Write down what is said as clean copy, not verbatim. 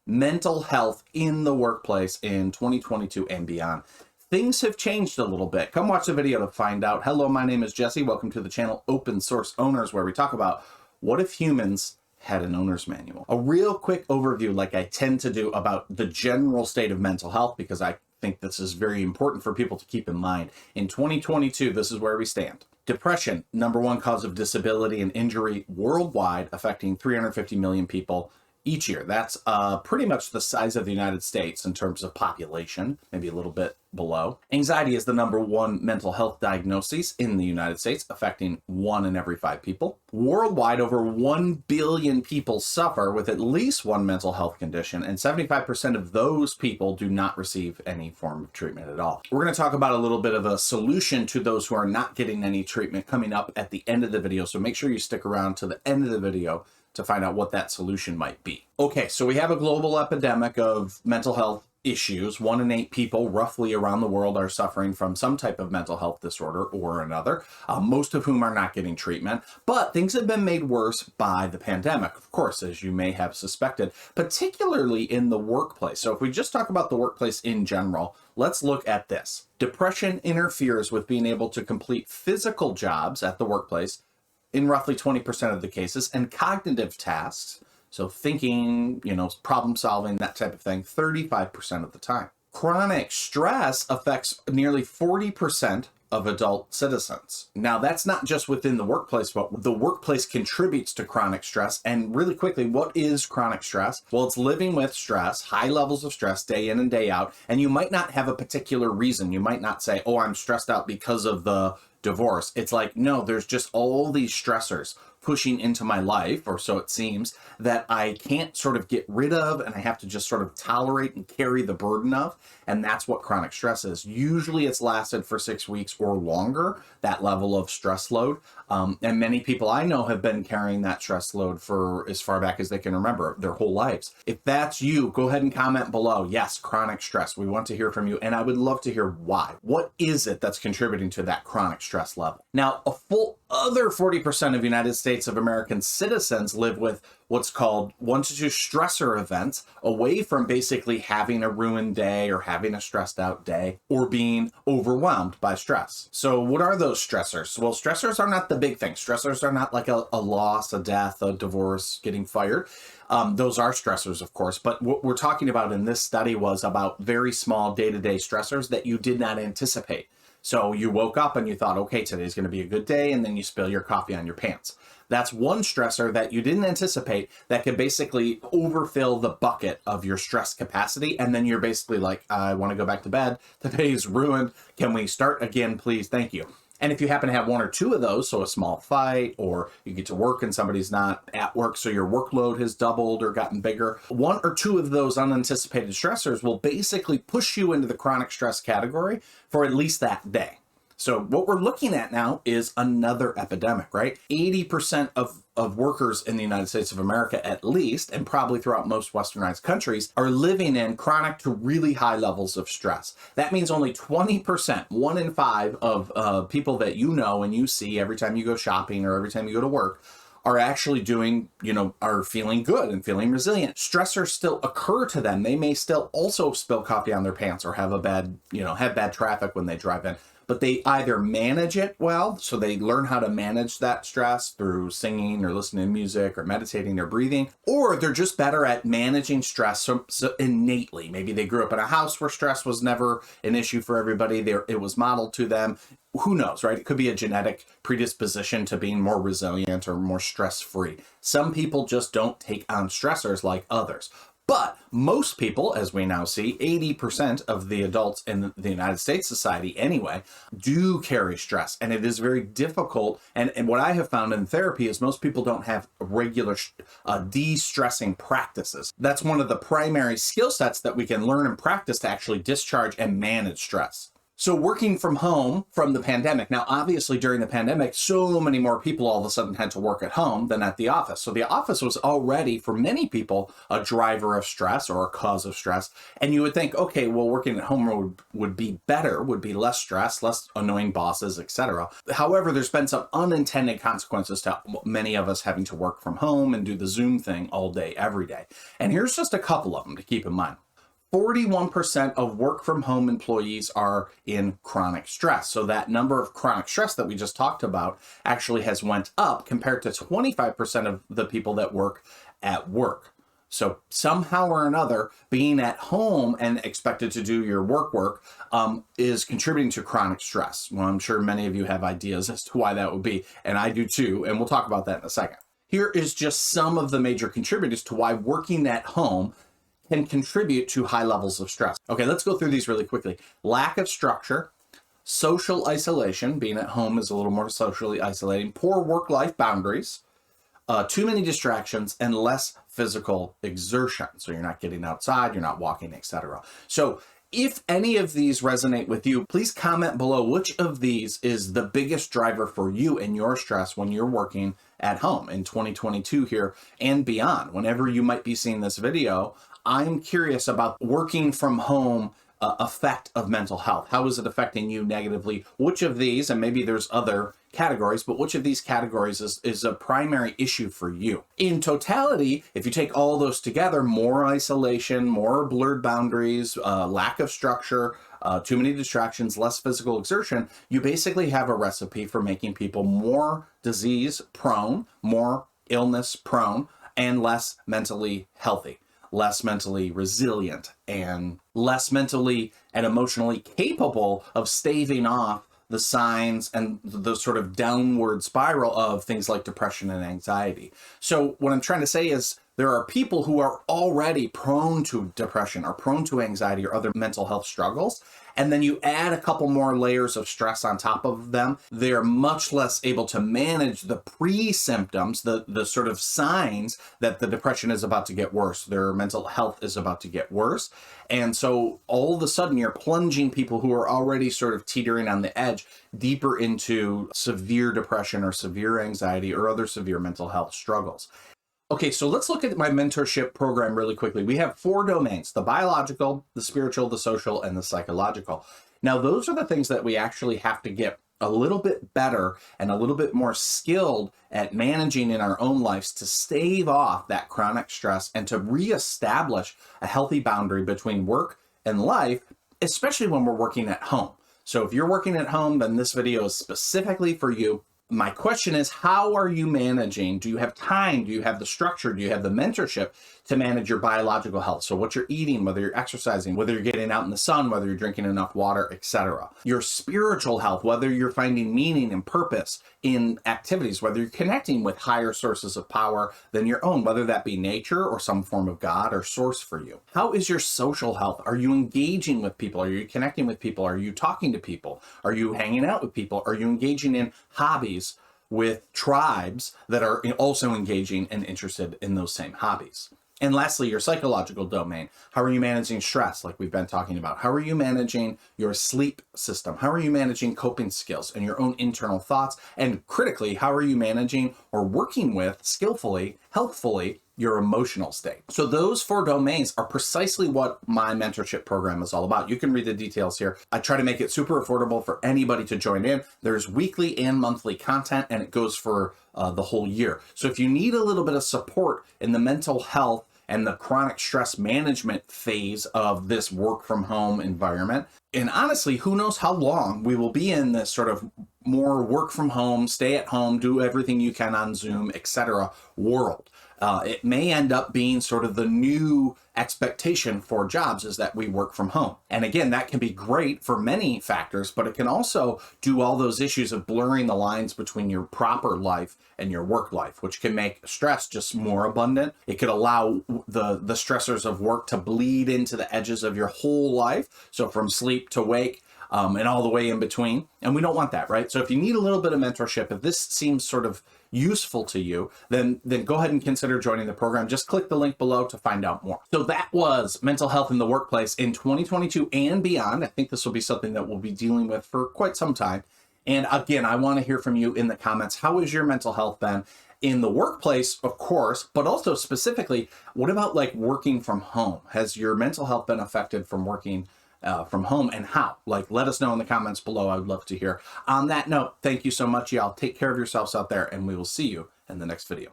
mental health in the workplace in 2022 and beyond. Things have changed a little bit. Come watch the video to find out. Hello, my name is Jesse. Welcome to the channel Open Source Owners, where we talk about what if humans had an owner's manual. A real quick overview, like I tend to do, about the general state of mental health, because I think this is very important for people to keep in mind. In 2022, this is where we stand. Depression, #1 cause of disability and injury worldwide, affecting 350 million people each year. That's pretty much the size of the United States in terms of population, maybe a little bit below. Anxiety is the #1 mental health diagnosis in the United States, affecting 1 in every 5 people. Worldwide, over 1 billion people suffer with at least one mental health condition, and 75% of those people do not receive any form of treatment at all. We're going to talk about a little bit of a solution to those who are not getting any treatment coming up at the end of the video, so make sure you stick around to the end of the video to find out what that solution might be. Okay, so we have a global epidemic of mental health issues. 1 in 8 people roughly around the world are suffering from some type of mental health disorder or another, most of whom are not getting treatment. But things have been made worse by the pandemic, of course, as you may have suspected, particularly in the workplace. So if we just talk about the workplace in general, let's look at this. Depression interferes with being able to complete physical jobs at the workplace in roughly 20% of the cases, and cognitive tasks, so thinking, problem solving, that type of thing, 35% of the time. Chronic stress affects nearly 40% of adult citizens. Now, that's not just within the workplace, but the workplace contributes to chronic stress. And really quickly, what is chronic stress? Well, it's living with stress, high levels of stress, day in and day out. And you might not have a particular reason. You might not say, oh, I'm stressed out because of the divorce. It's like, no, there's just all these stressors pushing into my life, or so it seems, that I can't sort of get rid of, and I have to just sort of tolerate and carry the burden of. And that's what chronic stress is. Usually it's lasted for 6 weeks or longer, that level of stress load. And many people I know have been carrying that stress load for as far back as they can remember, their whole lives. If that's you, go ahead and comment below. Yes, chronic stress. We want to hear from you, and I would love to hear why. What is it that's contributing to that chronic stress level? Now, a full other 40% of United States of American citizens live with what's called 1 to 2 stressor events, away from basically having a ruined day or having a stressed out day or being overwhelmed by stress. So what are those stressors? Well, stressors are not the big thing. Stressors are not like a loss, a death, a divorce, getting fired. Those are stressors, of course, but what we're talking about in this study was about very small day-to-day stressors that you did not anticipate. So you woke up and you thought, okay, today's going to be a good day, and then you spill your coffee on your pants. That's one stressor that you didn't anticipate that could basically overfill the bucket of your stress capacity, and then you're basically like, I want to go back to bed. The day's ruined. Can we start again, please? Thank you. And if you happen to have 1 or 2 of those, so a small fight, or you get to work and somebody's not at work, so your workload has doubled or gotten bigger, 1 or 2 of those unanticipated stressors will basically push you into the chronic stress category for at least that day. So what we're looking at now is another epidemic, right? 80% of workers in the United States of America, at least, and probably throughout most westernized countries, are living in chronic to really high levels of stress. That means only 20%, 1 in 5 of people that you know and you see every time you go shopping or every time you go to work are actually doing, are feeling good and feeling resilient. Stressors still occur to them. They may still also spill coffee on their pants or have have bad traffic when they drive in. But they either manage it well, so they learn how to manage that stress through singing or listening to music or meditating or breathing, or they're just better at managing stress so innately. Maybe they grew up in a house where stress was never an issue for everybody. It was modeled to them. Who knows, right? It could be a genetic predisposition to being more resilient or more stress-free. Some people just don't take on stressors like others. But most people, as we now see, 80% of the adults in the United States society anyway, do carry stress. And it is very difficult. And what I have found in therapy is most people don't have regular de-stressing practices. That's one of the primary skill sets that we can learn and practice to actually discharge and manage stress. So working from home from the pandemic. Now, obviously during the pandemic, so many more people all of a sudden had to work at home than at the office. So the office was already, for many people, a driver of stress or a cause of stress. And you would think, okay, well, working at home would be better, would be less stress, less annoying bosses, etc. However, there's been some unintended consequences to many of us having to work from home and do the Zoom thing all day, every day. And here's just a couple of them to keep in mind. 41% of work from home employees are in chronic stress. So that number of chronic stress that we just talked about actually has went up compared to 25% of the people that work at work. So somehow or another, being at home and expected to do your work is contributing to chronic stress. Well, I'm sure many of you have ideas as to why that would be, and I do too, and we'll talk about that in a second. Here is just some of the major contributors to why working at home can contribute to high levels of stress. Okay, let's go through these really quickly. Lack of structure, social isolation, being at home is a little more socially isolating, poor work-life boundaries, too many distractions, and less physical exertion. So you're not getting outside, you're not walking, etc. So if any of these resonate with you, please comment below which of these is the biggest driver for you and your stress when you're working at home in 2022 here and beyond. Whenever you might be seeing this video, I'm curious about working from home effect of mental health. How is it affecting you negatively? Which of these, and maybe there's other categories, but which of these categories is a primary issue for you? In totality, if you take all those together, more isolation, more blurred boundaries, lack of structure, too many distractions, less physical exertion, you basically have a recipe for making people more disease prone, more illness prone, and less mentally healthy, less mentally resilient, and less mentally and emotionally capable of staving off the signs and the sort of downward spiral of things like depression and anxiety. So what I'm trying to say is there are people who are already prone to depression or prone to anxiety or other mental health struggles. And then you add a couple more layers of stress on top of them, they're much less able to manage the pre-symptoms, the sort of signs that the depression is about to get worse, their mental health is about to get worse. And so all of a sudden you're plunging people who are already sort of teetering on the edge deeper into severe depression or severe anxiety or other severe mental health struggles. Okay, so let's look at my mentorship program really quickly. We have 4 domains: the biological, the spiritual, the social, and the psychological. Now, those are the things that we actually have to get a little bit better and a little bit more skilled at managing in our own lives to stave off that chronic stress and to reestablish a healthy boundary between work and life, especially when we're working at home. So if you're working at home, then this video is specifically for you. My question is, how are you managing? Do you have time? Do you have the structure? Do you have the mentorship to manage your biological health? So what you're eating, whether you're exercising, whether you're getting out in the sun, whether you're drinking enough water, etc. Your spiritual health, whether you're finding meaning and purpose in activities, whether you're connecting with higher sources of power than your own, whether that be nature or some form of God or source for you. How is your social health? Are you engaging with people? Are you connecting with people? Are you talking to people? Are you hanging out with people? Are you engaging in hobbies with tribes that are also engaging and interested in those same hobbies? And lastly, your psychological domain. How are you managing stress, like we've been talking about? How are you managing your sleep system? How are you managing coping skills and your own internal thoughts? And critically, how are you managing or working with skillfully, healthfully, your emotional state? So those 4 domains are precisely what my mentorship program is all about. You can read the details here. I try to make it super affordable for anybody to join in. There's weekly and monthly content, and it goes for the whole year. So if you need a little bit of support in the mental health and the chronic stress management phase of this work from home environment, and honestly, who knows how long we will be in this sort of more work from home, stay at home, do everything you can on Zoom, etc. world. It may end up being sort of the new expectation for jobs is that we work from home. And again, that can be great for many factors, but it can also do all those issues of blurring the lines between your proper life and your work life, which can make stress just more abundant. It could allow the stressors of work to bleed into the edges of your whole life. So from sleep to wake, and all the way in between. And we don't want that, right? So if you need a little bit of mentorship, if this seems sort of useful to you, then go ahead and consider joining the program. Just click the link below to find out more. So that was mental health in the workplace in 2022 and beyond. I think this will be something that we'll be dealing with for quite some time. And again, I want to hear from you in the comments. How has your mental health been in the workplace, of course, but also specifically, what about like working from home? Has your mental health been affected from working from home, and how? Like, let us know in the comments below. I would love to hear. On that note, thank you so much, y'all. Take care of yourselves out there, and we will see you in the next video.